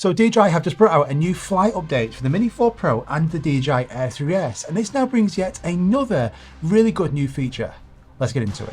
So DJI have just brought out a new Fly update for the Mini 4 Pro and the DJI Air 3S, and this now brings yet another really good new feature. Let's get into it.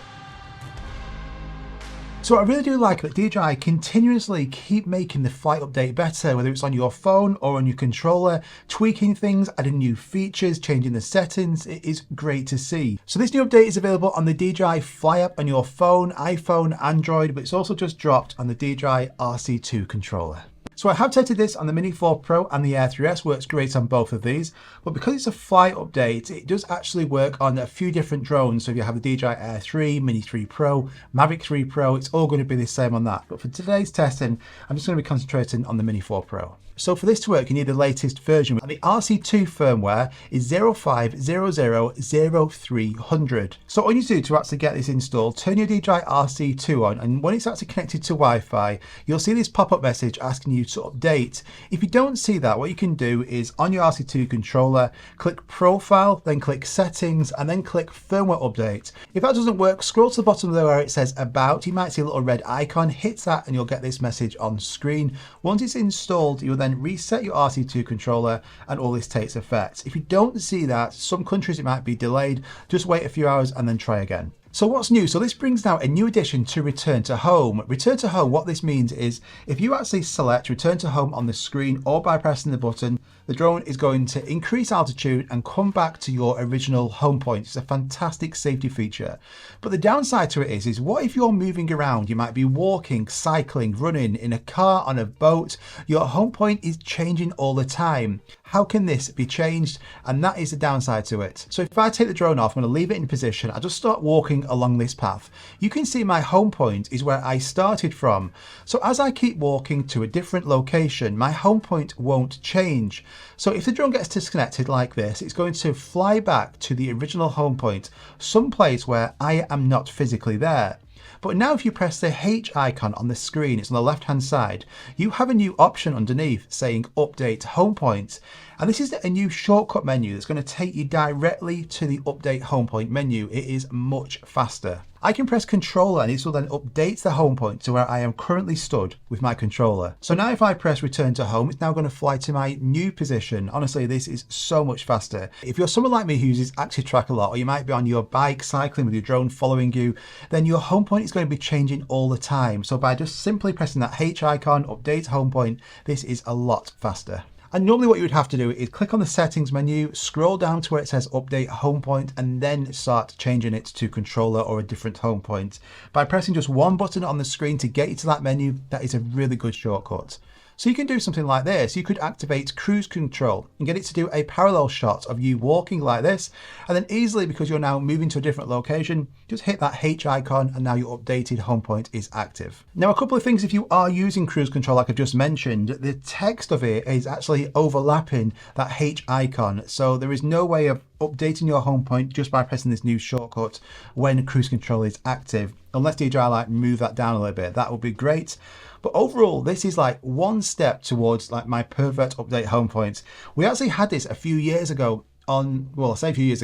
So I really do like that DJI continuously keep making the Fly update better, whether it's on your phone or on your controller, tweaking things, adding new features, changing the settings. It is great to see. So this new update is available on the DJI FLY app on your phone, iPhone, Android, but it's also just dropped on the DJI RC2 controller. So I have tested this on the Mini 4 Pro and the Air 3S, works great on both of these, but because it's a Fly update, it does actually work on a few different drones. So if you have the DJI Air 3, Mini 3 Pro, Mavic 3 Pro, it's all going to be the same on that. But for today's testing, I'm just going to be concentrating on the Mini 4 Pro. So for this to work, you need the latest version, and the RC2 firmware is 05000300. So all you need to do to actually get this installed, turn your DJI RC2 on, and when it's actually connected to Wi-Fi, you'll see this pop-up message asking you to update. If you don't see that, what you can do is on your RC2 controller, click Profile, then click Settings, and then click Firmware Update. If that doesn't work, scroll to the bottom there where it says About. You might see a little red icon, hit that, and you'll get this message on screen. Once it's installed, you'll then reset your RC2 controller and all this takes effect. If you don't see that, some countries it might be delayed, just wait a few hours and then try again. So what's new? So this brings now a new addition to Return to Home. Return to Home, what this means is if you actually select Return to Home on the screen or by pressing the button, the drone is going to increase altitude and come back to your original home point. It's a fantastic safety feature. But the downside to it is what if you're moving around? You might be walking, cycling, running, in a car, on a boat. Your home point is changing all the time. How can this be changed? And that is the downside to it. So if I take the drone off, I'm going to leave it in position. I just start walking along this path. You can see my home point is where I started from. So as I keep walking to a different location, my home point won't change. So if the drone gets disconnected like this, it's going to fly back to the original home point, someplace where I am not physically there. But now if you press the H icon on the screen, it's on the left hand side, you have a new option underneath saying Update Home Point. And this is a new shortcut menu that's going to take you directly to the Update Home Point menu. It is much faster. I can press controller and this will then update the home point to where I am currently stood with my controller. So now if I press return to home, it's now going to fly to my new position. Honestly, this is so much faster. If you're someone like me who uses Active Track a lot, or you might be on your bike cycling with your drone following you, then your home point is going to be changing all the time. So by just simply pressing that H icon, update home point, this is a lot faster. And normally what you would have to do is click on the settings menu, scroll down to where it says update home point, and then start changing it to controller or a different home point. By pressing just one button on the screen to get you to that menu, that is a really good shortcut. So you can do something like this. You could activate cruise control and get it to do a parallel shot of you walking like this, and then easily, because you're now moving to a different location, just hit that H icon and now your updated home point is active. Now a couple of things, if you are using cruise control like I just mentioned, the text of it is actually overlapping that H icon, so there is no way of updating your home point just by pressing this new shortcut when cruise control is active, unless DJI like move that down a little bit. That would be great. But overall, this is like one step towards like my perfect update home point. We actually had this a few years ago on, well, I say a few years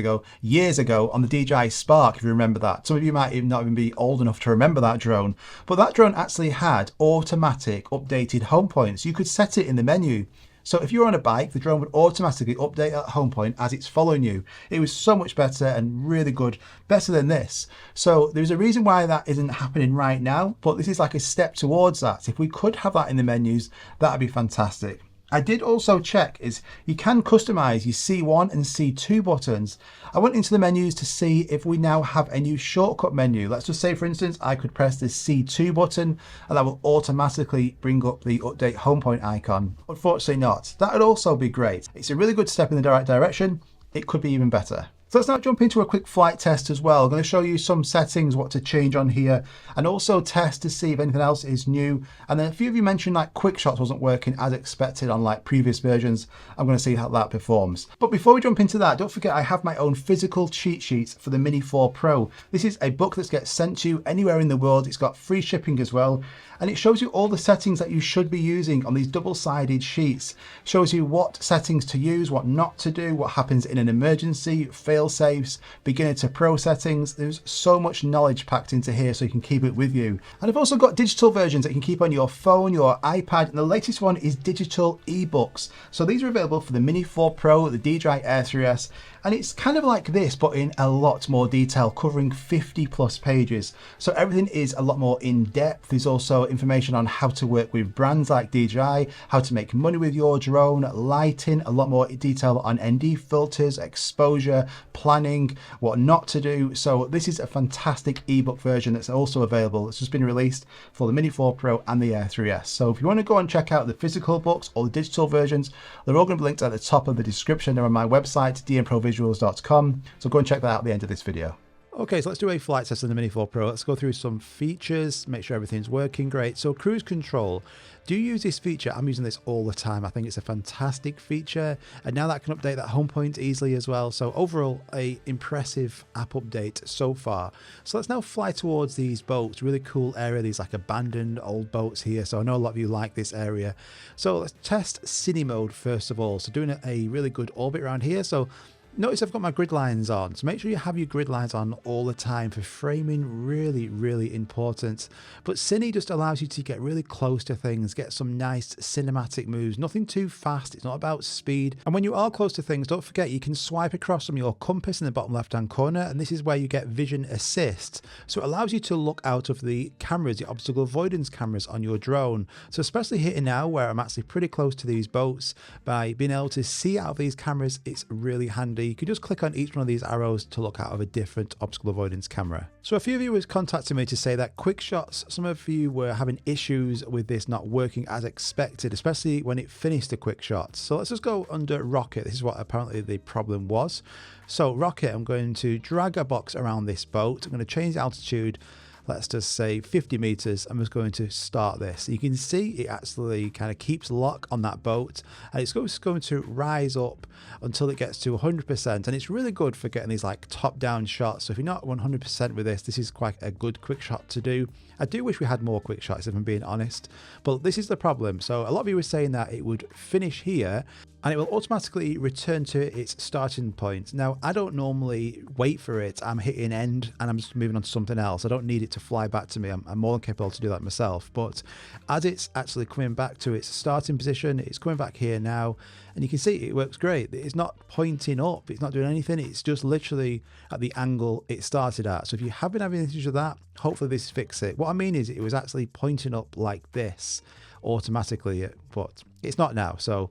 ago on the DJI Spark, if you remember that. Some of you might even not even be old enough to remember that drone, but that drone actually had automatic updated home points. You could set it in the menu. So if you're on a bike, the drone would automatically update that home point as it's following you. It was so much better and really good, better than this. So there's a reason why that isn't happening right now, but this is like a step towards that. If we could have that in the menus, that'd be fantastic. I did also check is you can customize your C1 and C2 buttons. I went into the menus to see if we now have a new shortcut menu. Let's just say, for instance, I could press the C2 button and that will automatically bring up the update home point icon. Unfortunately not. That would also be great. It's a really good step in the right direction. It could be even better. So let's now jump into a quick flight test as well. I'm going to show you some settings, what to change on here, and also test to see if anything else is new. And then a few of you mentioned like QuickShots wasn't working as expected on like previous versions. I'm going to see how that performs. But before we jump into that, don't forget I have my own physical cheat sheets for the Mini 4 Pro. This is a book that gets sent to you anywhere in the world. It's got free shipping as well. And it shows you all the settings that you should be using on these double-sided sheets. It shows you what settings to use, what not to do, what happens in an emergency, fail fail safes, beginner to pro settings. There's so much knowledge packed into here so you can keep it with you. And I've also got digital versions that you can keep on your phone, your iPad, and the latest one is digital ebooks. So these are available for the Mini 4 Pro, the DJI Air 3S, and it's kind of like this but in a lot more detail, covering 50 plus pages. So everything is a lot more in depth. There's also information on how to work with brands like DJI, how to make money with your drone, lighting, a lot more detail on ND filters, exposure, planning, what not to do. So this is a fantastic ebook version that's also available. It's just been released for the Mini 4 Pro and the Air 3S. So if you want to go and check out the physical books or the digital versions, they're all going to be linked at the top of the description. They're on my website, dmprovisuals.com. So go and check that out at the end of this video. Okay, so let's do a flight test on the Mini 4 Pro. Let's go through some features, make sure everything's working great. So cruise control, do you use this feature? I'm using this all the time. I think it's a fantastic feature. And now that can update that home point easily as well. So overall, a impressive app update so far. So let's now fly towards these boats. Really cool area. These like abandoned old boats here. So I know a lot of you like this area. So let's test cine mode first of all. So doing a really good orbit around here. So notice I've got my grid lines on, so make sure you have your grid lines on all the time for framing. Really important. But Cine just allows you to get really close to things, get some nice cinematic moves, nothing too fast. It's not about speed. And when you are close to things, don't forget you can swipe across from your compass in the bottom left hand corner, and this is where you get vision assist. So it allows you to look out of the cameras, the obstacle avoidance cameras on your drone. So especially here now where I'm actually pretty close to these boats, by being able to see out of these cameras, it's really handy. You can just click on each one of these arrows to look out of a different obstacle avoidance camera. So a few of you was contacting me to say that QuickShots, some of you were having issues with this not working as expected, especially when it finished the QuickShots. So let's just go under Rocket. This is what apparently the problem was. So Rocket, I'm going to drag a box around this boat. I'm going to change the altitude. Let's just say 50 meters. I'm just going to start this. You can see it actually kind of keeps lock on that boat, and it's just going to rise up until it gets to 100%. And it's really good for getting these like top down shots. So if you're not 100% with this is quite a good quick shot to do. I do wish we had more quick shots if I'm being honest, but this is the problem. So a lot of you were saying that it would finish here and it will automatically return to its starting point. Now, I don't normally wait for it. I'm hitting end and I'm just moving on to something else. I don't need it to fly back to me. I'm more than capable to do that myself. But as it's actually coming back to its starting position, it's coming back here now. And you can see it works great. It's not pointing up. It's not doing anything. It's just literally at the angle it started at. So if you have been having issues with that, hopefully this fixes it. What I mean is it was actually pointing up like this automatically, but it's not now. So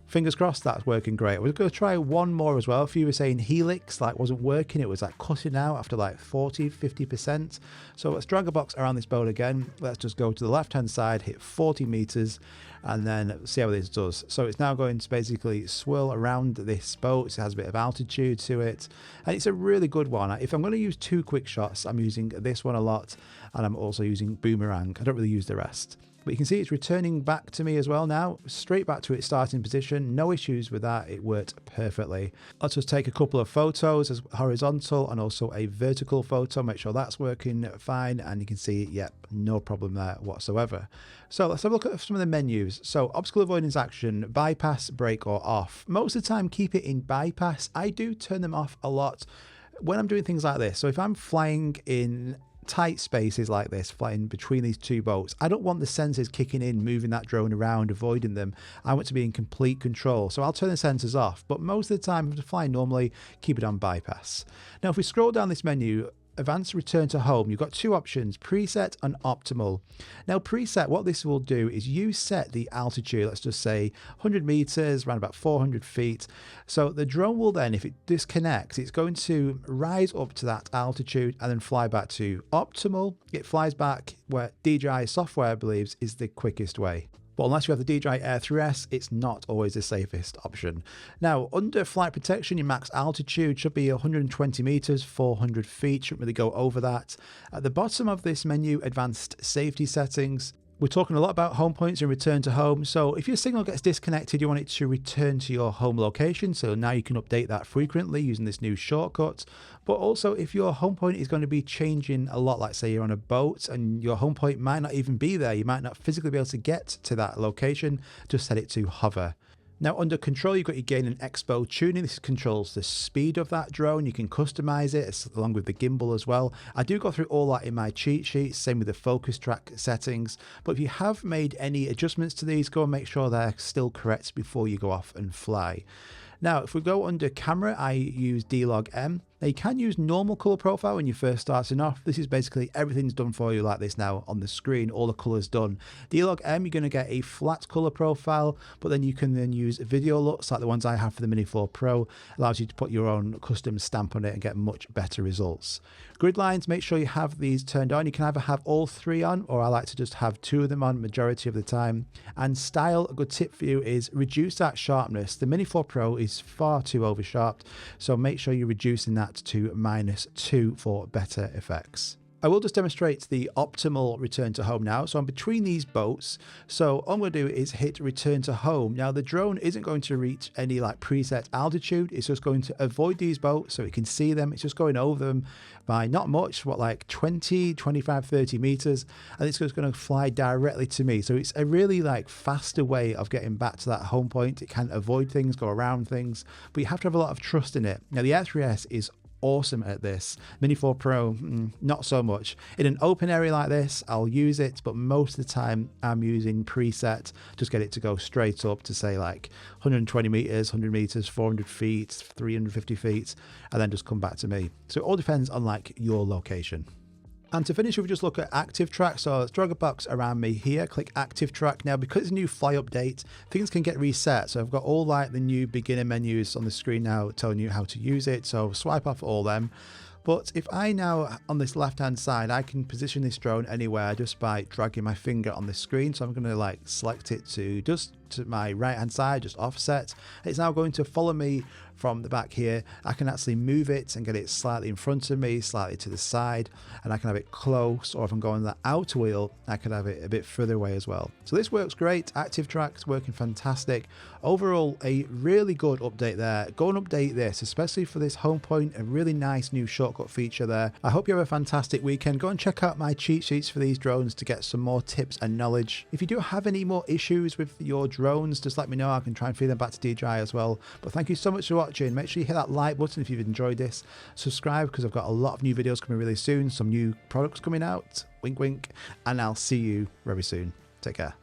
fingers crossed that's working great. We're going to try one more as well. A few were saying helix like wasn't working. It was like cutting out after like 40-50%. So let's drag a box around this boat again. Let's just go to the left hand side, hit 40 meters, and then see how this does. So it's now going to basically swirl around this boat. It has a bit of altitude to it, and it's a really good one. If I'm going to use two quick shots, I'm using this one a lot, and I'm also using boomerang. I don't really use the rest. But you can see it's returning back to me as well now, straight back to its starting position. No issues with that. It worked perfectly. Let's just take a couple of photos as horizontal and also a vertical photo. Make sure that's working fine. And you can see, yep, no problem there whatsoever. So let's have a look at some of the menus. So obstacle avoidance action, bypass, brake or off. Most of the time, keep it in bypass. I do turn them off a lot when I'm doing things like this. So if I'm flying in tight spaces like this, flying between these two boats, I don't want the sensors kicking in, moving that drone around, avoiding them. I want to be in complete control, so I'll turn the sensors off, but most of the time if I'm flying normally, keep it on bypass. Now if we scroll down this menu, advanced return to home, you've got two options, preset and optimal. Now preset, what this will do is you set the altitude, let's just say 100 meters, around about 400 feet. So the drone will then, if it disconnects, it's going to rise up to that altitude and then fly back to optimal. It flies back where DJI software believes is the quickest way. But unless you have the DJI Air 3S, it's not always the safest option. Now, under flight protection, your max altitude should be 120 meters, 400 feet. Shouldn't really go over that. At the bottom of this menu, advanced safety settings. We're talking a lot about home points and return to home. So if your signal gets disconnected, you want it to return to your home location. So now you can update that frequently using this new shortcut. But also if your home point is going to be changing a lot, like say you're on a boat and your home point might not even be there, you might not physically be able to get to that location, just set it to hover. Now under control, you've got your gain and expo tuning. This controls the speed of that drone. You can customize it along with the gimbal as well. I do go through all that in my cheat sheet, same with the focus track settings. But if you have made any adjustments to these, go and make sure they're still correct before you go off and fly. Now, if we go under camera, I use D-Log-M. Now you can use normal color profile when you're first starting off. This is basically everything's done for you like this now on the screen, all the colors done. D-Log-M, you're going to get a flat color profile, but then you can then use video LUTs like the ones I have for the Mini 4 Pro. Allows you to put your own custom stamp on it and get much better results. Grid lines, make sure you have these turned on. You can either have all three on, or I like to just have two of them on majority of the time. And style, a good tip for you is reduce that sharpness. The Mini 4 Pro is far too over sharped, so make sure you're reducing that to -2 for better effects. I will just demonstrate the optimal return to home now. So I'm between these boats. So all I'm going to do is hit return to home. Now the drone isn't going to reach any like preset altitude. It's just going to avoid these boats so it can see them. It's just going over them by not much, what, like 20, 25, 30 meters. And it's just going to fly directly to me. So it's a really like faster way of getting back to that home point. It can avoid things, go around things, but you have to have a lot of trust in it. Now the Air3S is awesome at this. Mini 4 Pro, not so much. In an open area like this, I'll use it, but most of the time I'm using preset, just get it to go straight up to say like 120 meters, 100 meters, 400 feet, 350 feet, and then just come back to me. So it all depends on like your location. And to finish, we'll just look at active track. So let's drag a box around me here, click active track. Now, because it's a new Fly update, things can get reset. So I've got all like the new beginner menus on the screen now telling you how to use it. So swipe off all them. But if I now, on this left-hand side, I can position this drone anywhere just by dragging my finger on the screen. So I'm going to like select it to just to my right-hand side, just offset. It's now going to follow me from the back here. I can actually move it and get it slightly in front of me, slightly to the side, and I can have it close, or if I'm going the outer wheel, I can have it a bit further away as well. So this works great. Active track's working fantastic. Overall, a really good update there. Go and update this, especially for this home point, a really nice new shortcut feature there. I hope you have a fantastic weekend. Go and check out my cheat sheets for these drones to get some more tips and knowledge. If you do have any more issues with your drones, just let me know. I can try and feed them back to DJI as well. But thank you so much for watching. Make sure you hit that like button if you've enjoyed this. Subscribe because I've got a lot of new videos coming really soon. Some new products coming out. Wink, wink. And I'll see you very soon. Take care.